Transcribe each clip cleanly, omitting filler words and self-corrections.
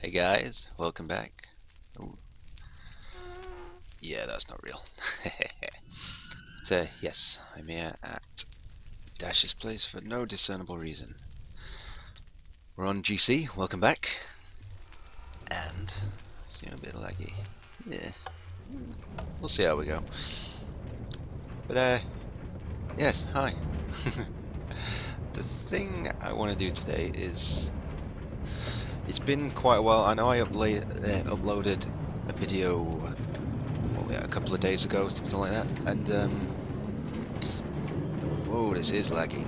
Hey guys, welcome back. Ooh. Yeah, that's not real. Yes, I'm here at Dash's place for no discernible reason. We're on GC, welcome back. And it's a bit laggy. Yeah, we'll see how we go. But yes, hi. The thing I want to do today is, it's been quite a while. I know I uploaded a video a couple of days ago, something like that, and whoa, this is laggy.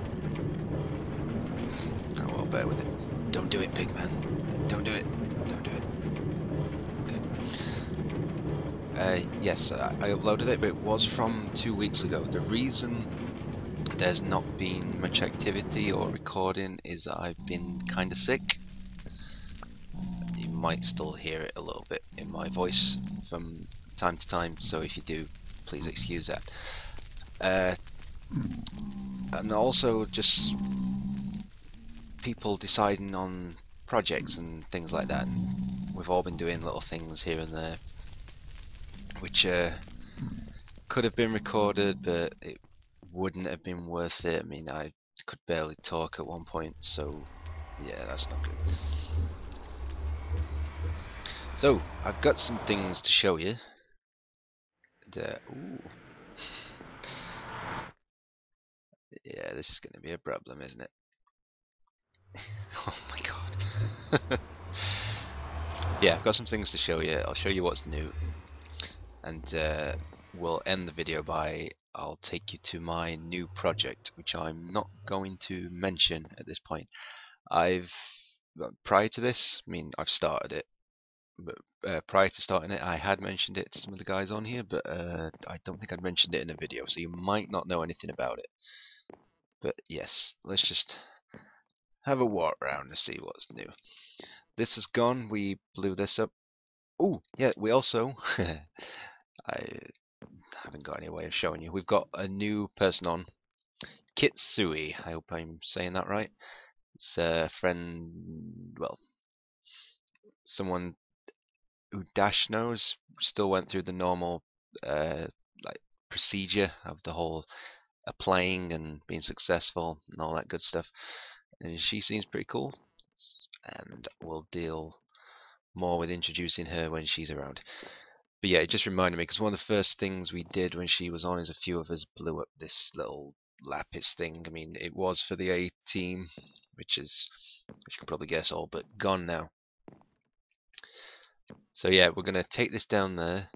Oh well, bear with it. Don't do it, Pigman. Don't do it. Don't do it. Okay. Yes, I uploaded it, but it was from 2 weeks ago. The reason there's not been much activity or recording is that I've been kind of sick. You might still hear it a little bit in my voice from time to time, so if you do, please excuse that. And also just people deciding on projects and things like that. And we've all been doing little things here and there, which could have been recorded, but it wouldn't have been worth it. I mean, I could barely talk at one point, so yeah, that's not good. So, I've got some things to show you. Ooh. Yeah, this is going to be a problem, isn't it? Oh my god. Yeah, I've got some things to show you. I'll show you what's new, and we'll end the video by I'll take you to my new project, which I'm not going to mention at this point. Prior to this, I mean, I've started it, but prior to starting it, I had mentioned it to some of the guys on here, but I don't think I'd mentioned it in a video, so you might not know anything about it. But yes, let's just have a walk around and see what's new. This is gone. We blew this up. Oh, yeah, we also I haven't got any way of showing you. We've got a new person on, Kitsui. I hope I'm saying that right. It's a friend, well, someone who Dash knows. Still went through the normal like procedure of the whole applying and being successful and all that good stuff. And she seems pretty cool, and we'll deal more with introducing her when she's around. But yeah, it just reminded me, because one of the first things we did when she was on is a few of us blew up this little lapis thing. I mean, it was for the A team, which is, as you can probably guess, all but gone now. So yeah, we're going to take this down there.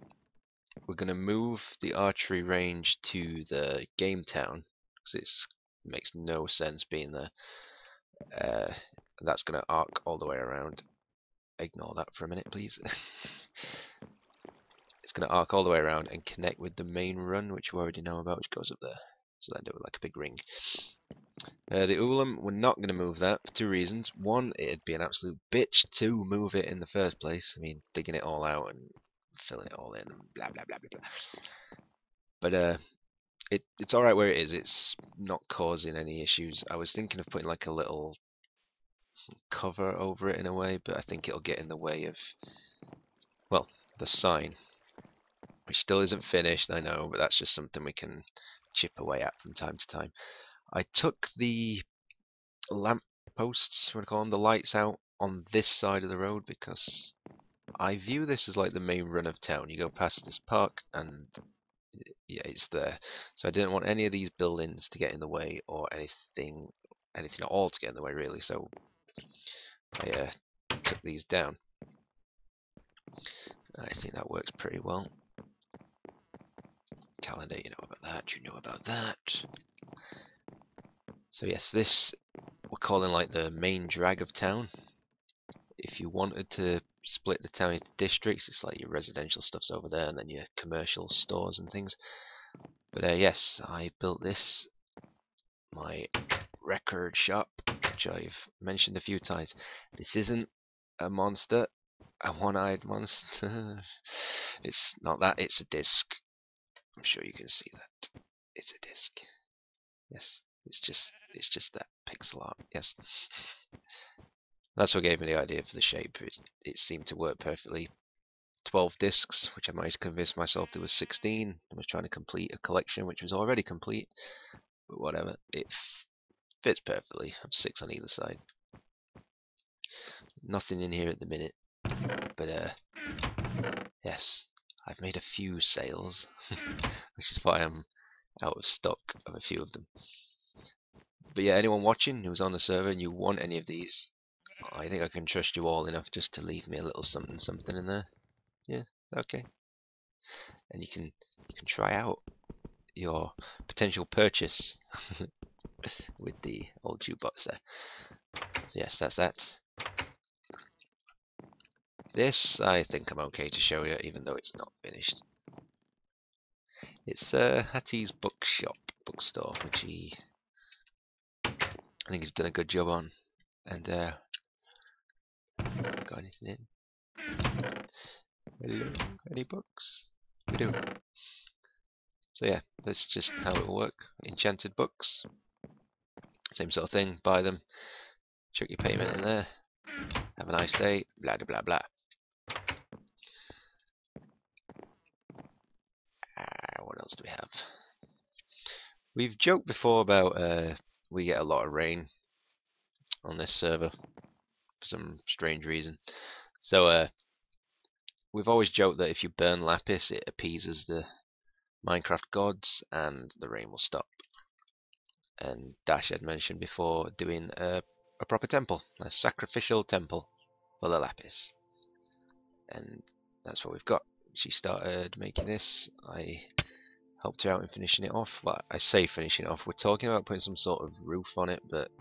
We're going to move the archery range to the game town, because it makes no sense being there. That's going to arc all the way around. Ignore that for a minute, please. It's going to arc all the way around and connect with the main run, which we already know about, which goes up there. So then do it like a big ring. The Ulam, we're not going to move that for two reasons. One, it'd be an absolute bitch to move it in the first place. I mean, digging it all out and filling it all in and blah blah blah blah blah. But it's alright where it is. It's not causing any issues. I was thinking of putting like a little cover over it in a way, but I think it'll get in the way of, well, the sign, which still isn't finished, I know, but that's just something we can chip away at from time to time. I took the lamp posts, what do you call them, the lights out on this side of the road, because I view this as like the main run of town. You go past this park and yeah, it's there. So I didn't want any of these buildings to get in the way, or anything at all to get in the way, really. So I took these down. I think that works pretty well. Calendar, you know about that, you know about that. So yes, this we're calling like the main drag of town. If you wanted to split the town into districts, it's like your residential stuff's over there and then your commercial stores and things. But yes, I built this, my record shop, which I've mentioned a few times. This isn't a monster, a one-eyed monster. It's not that, it's a disc. I'm sure you can see that. It's a disc. Yes, it's just that pixel art. Yes. That's what gave me the idea for the shape. It seemed to work perfectly. 12 discs, which I managed to convince myself there was 16. I was trying to complete a collection which was already complete, but whatever. It fits perfectly. I have 6 on either side. Nothing in here at the minute, but yes, I've made a few sales, which is why I'm out of stock of a few of them. But yeah, anyone watching who's on the server and you want any of these, I think I can trust you all enough just to leave me a little something in there. Yeah, okay. And you can try out your potential purchase with the old jukebox there. So yes, that's that. This I think I'm okay to show you, even though it's not finished. It's Hattie's bookstore, which I think he's done a good job on. And got anything in? Hello, any books? We do. So yeah, that's just how it will work. Enchanted books, same sort of thing. Buy them, chuck your payment in there. Have a nice day. Blah blah blah. What else do we have? We've joked before about we get a lot of rain on this server for some strange reason. So we've always joked that if you burn lapis, it appeases the Minecraft gods and the rain will stop. And Dash had mentioned before doing a proper temple, a sacrificial temple for the lapis. And that's what we've got. She started making this. I helped her out in finishing it off. Well, I say finishing it off. We're talking about putting some sort of roof on it, but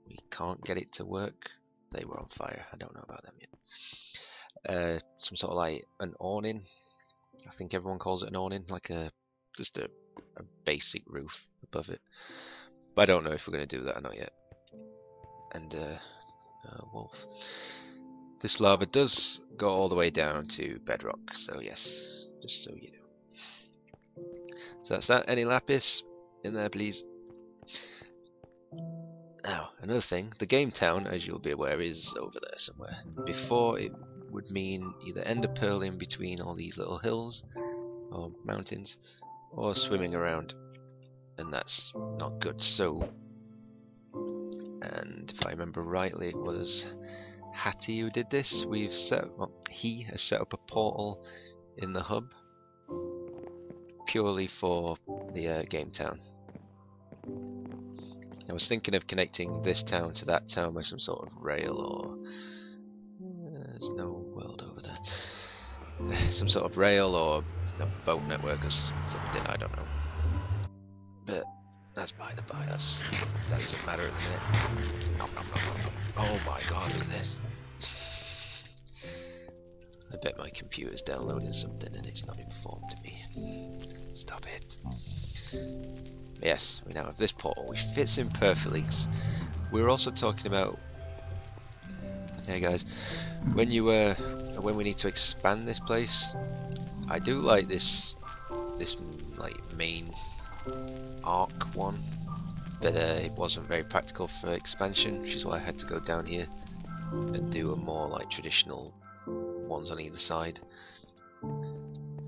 we can't get it to work. They were on fire. I don't know about them yet. Some sort of like an awning. I think everyone calls it an awning, like just a basic roof above it. But I don't know if we're going to do that or not yet. And wolf. This lava does go all the way down to bedrock, so yes, just so you know. So that's that. Any lapis in there, please? Now, another thing, the game town, as you'll be aware, is over there somewhere. Before, it would mean either ender pearling between all these little hills or mountains, or swimming around, and that's not good. So, and if I remember rightly, it was Hattie who did this. He has set up a portal in the hub purely for the game town. I was thinking of connecting this town to that town by some sort of rail, or there's no world over there. Some sort of rail or a boat network or something, I don't know. But that's by the by, that doesn't matter at the minute. No. Oh my god, look at this. I bet my computer's downloading something and it's not informed me. Stop it. Yes, we now have this portal, which fits in perfectly. We were also talking about, hey guys, when we need to expand this place, I do like this like main arc one, but it wasn't very practical for expansion, which is why I had to go down here and do a more like traditional ones on either side.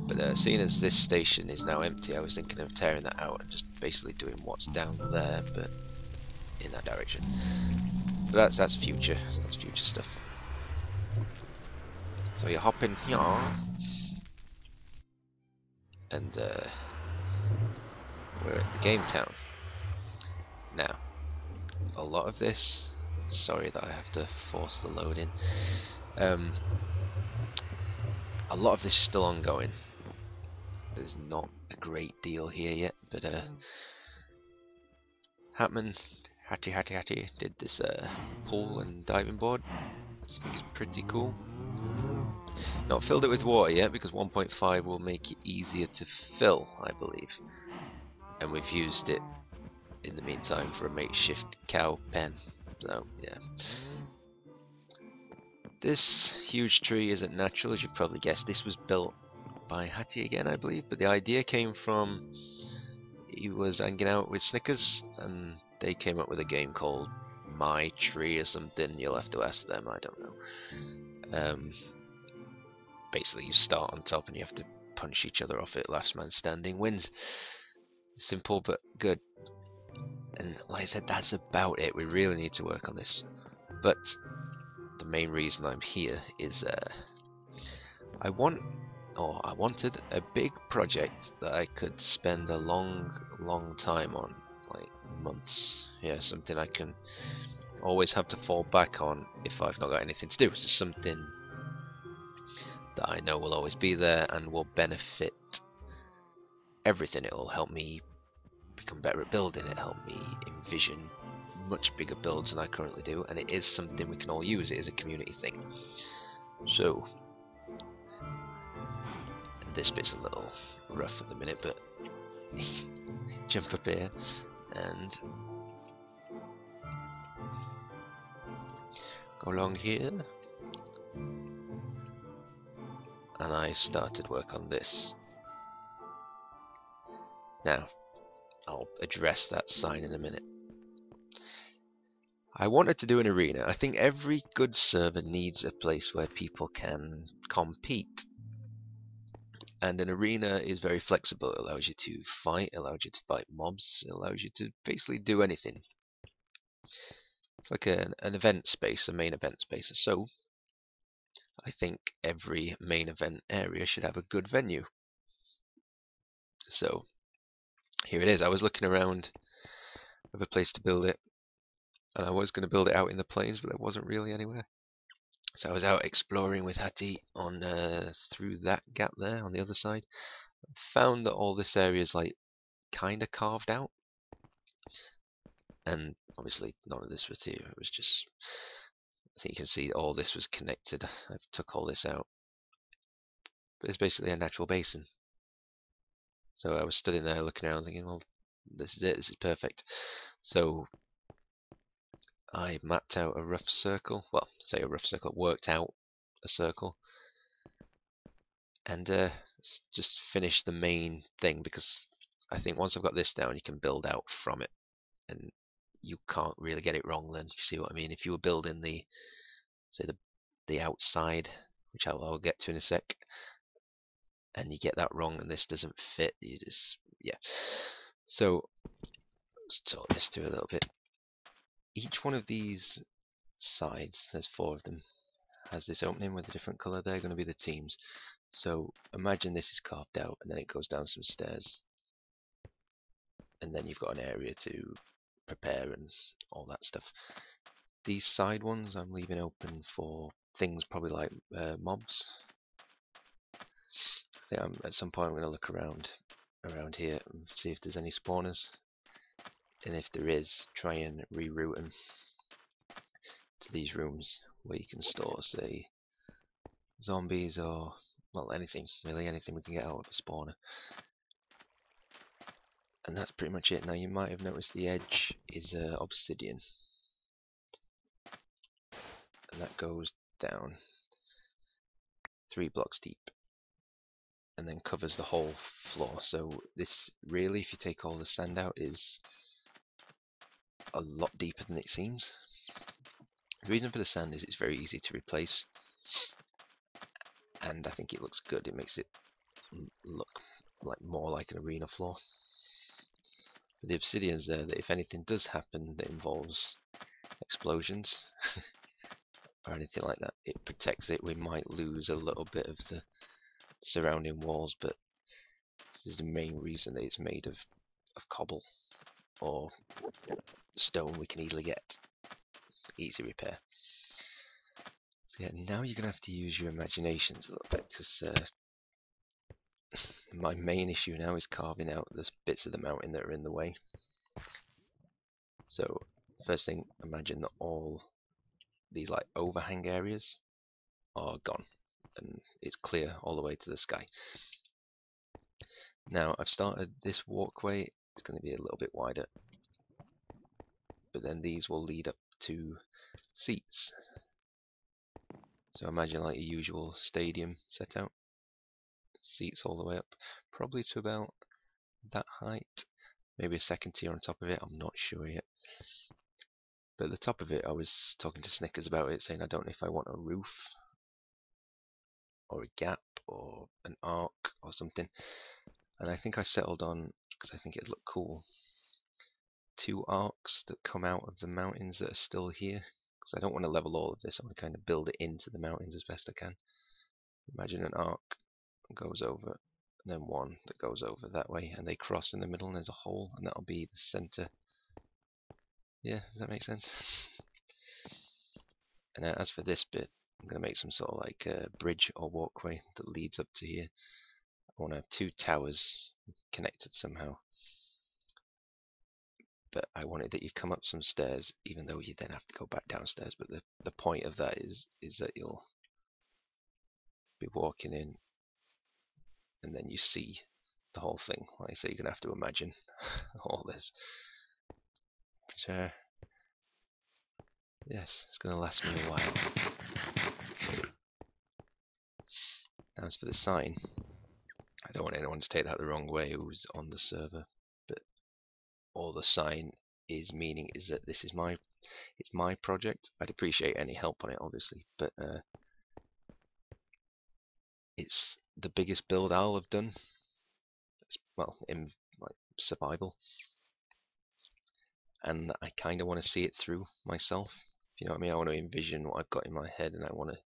But seeing as this station is now empty, I was thinking of tearing that out and just basically doing what's down there, but in that direction. But that's future. That's future stuff. So you hop in here, and we're at the game town. Now, a lot of this. Sorry that I have to force the load in. A lot of this is still ongoing. There's not a great deal here yet, but Hattie did this pool and diving board, which I think is pretty cool. Not filled it with water yet, because 1.5 will make it easier to fill, I believe. And we've used it in the meantime for a makeshift cow pen. So yeah. This huge tree isn't natural, as you probably guessed. This was built by Hattie again, I believe, but the idea came from, he was hanging out with Snickers and they came up with a game called my tree or something, you'll have to ask them. I don't know. Basically, you start on top and you have to punch each other off it. Last man standing wins. Simple but good. And like I said, that's about it. We really need to work on this. But the main reason I'm here is I wanted a big project that I could spend a long time on, like months. Yeah, something I can always have to fall back on if I've not got anything to do. It's just something that I know will always be there and will benefit everything. It will help me become better at building. It help me envision much bigger builds than I currently do, and it is something we can all use. It is a community thing. So this bit's a little rough at the minute, but jump up here and go along here, and I started work on this. Now I'll address that sign in a minute. I wanted to do an arena. I think every good server needs a place where people can compete. And an arena is very flexible. It allows you to fight, allows you to fight mobs, it allows you to basically do anything. It's like an event space, a main event space. So I think every main event area should have a good venue. So here it is. I was looking around of a place to build it, and I was going to build it out in the plains, but there wasn't really anywhere. So I was out exploring with Hattie on through that gap there on the other side. Found that all this area is like kind of carved out, and obviously none of this was here. It was just, I think you can see all this was connected. I took all this out, but it's basically a natural basin. So I was stood in there looking around thinking, well, this is it, this is perfect. So I mapped out a rough circle, well, say a rough circle, worked out a circle, and just finished the main thing, because I think once I've got this down, you can build out from it, and you can't really get it wrong then. You see what I mean? If you were building the, say, the outside, which I'll get to in a sec, and you get that wrong and this doesn't fit, you just, yeah. So let's talk this through a little bit. Each one of these sides, there's 4 of them, has this opening with a different color. They're going to be the teams. So imagine this is carved out and then it goes down some stairs, and then you've got an area to prepare and all that stuff. These side ones I'm leaving open for things probably like mobs. I think at some point I'm going to look around here and see if there's any spawners, and if there is, try and reroute them to these rooms where you can store, say, zombies or, well, anything really, anything we can get out of a spawner. And that's pretty much it. Now you might have noticed the edge is obsidian, and that goes down 3 blocks deep and then covers the whole floor. So this really, if you take all the sand out, is a lot deeper than it seems. The reason for the sand is it's very easy to replace, and I think it looks good. It makes it look like more like an arena floor. But the obsidian's there that if anything does happen that involves explosions or anything like that, it protects it. We might lose a little bit of the surrounding walls, but this is the main reason that it's made of cobble or stone we can easily get. Easy repair. So yeah, now you're gonna have to use your imaginations a little bit, because my main issue now is carving out those bits of the mountain that are in the way. So first thing, imagine that all these like overhang areas are gone and it's clear all the way to the sky. Now I've started this walkway. It's going to be a little bit wider, but then these will lead up to seats. So imagine like a usual stadium set out. Seats all the way up, probably to about that height. Maybe a second tier on top of it, I'm not sure yet. But at the top of it, I was talking to Snickers about it, saying I don't know if I want a roof or a gap or an arc or something. And I think I settled on, because I think it'd look cool, 2 arcs that come out of the mountains that are still here. Because I don't want to level all of this, I want to kind of build it into the mountains as best I can. Imagine an arc that goes over, and then one that goes over that way, and they cross in the middle, and there's a hole, and that'll be the center. Yeah, does that make sense? And as for this bit, I'm going to make some sort of like a bridge or walkway that leads up to here. I want to have 2 towers connected somehow. But I wanted that you come up some stairs, even though you then have to go back downstairs. But the point of that is that you'll be walking in, and then you see the whole thing. Like I say, you're going to have to imagine all this. But, yes, it's going to last me a while. As for the sign, I don't want anyone to take that the wrong way who's on the server, but all the sign is meaning is that this is it's my project. I'd appreciate any help on it, obviously, but it's the biggest build I'll have done. Well, in like survival, and I kind of want to see it through myself. You know what I mean? I want to envision what I've got in my head, and I want to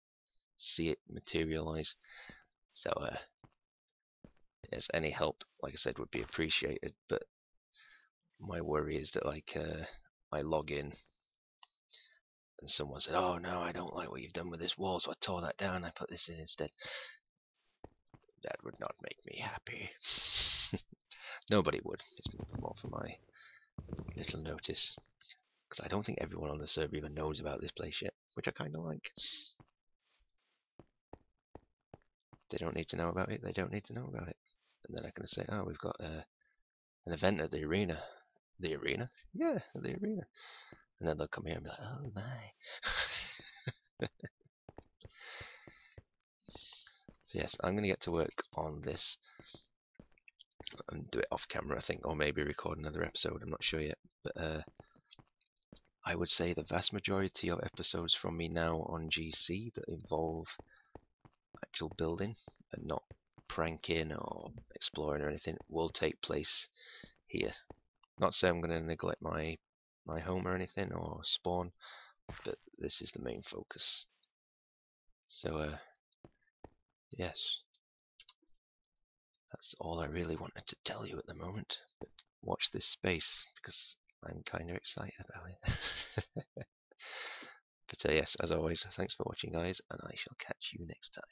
see it materialize. So, yes, any help, like I said, would be appreciated. But my worry is that, like, I log in, and someone said, "Oh no, I don't like what you've done with this wall, so I tore that down. I put this in instead." That would not make me happy. Nobody would. It's more for my little notice, because I don't think everyone on the server even knows about this place yet, which I kind of like. They don't need to know about it. They don't need to know about it. And then I can say, "Oh, we've got an event at the arena." The arena? Yeah, the arena. And then they'll come here and be like, "Oh my." So yes, I'm going to get to work on this and do it off camera, I think, or maybe record another episode. I'm not sure yet. But I would say the vast majority of episodes from me now on GC that involve actual building and not pranking or exploring or anything will take place here. Not saying I'm going to neglect my home or anything or spawn, but this is the main focus. So yes, that's all I really wanted to tell you at the moment. But watch this space, because I'm kind of excited about it. But yes, as always, thanks for watching, guys, and I shall catch you next time.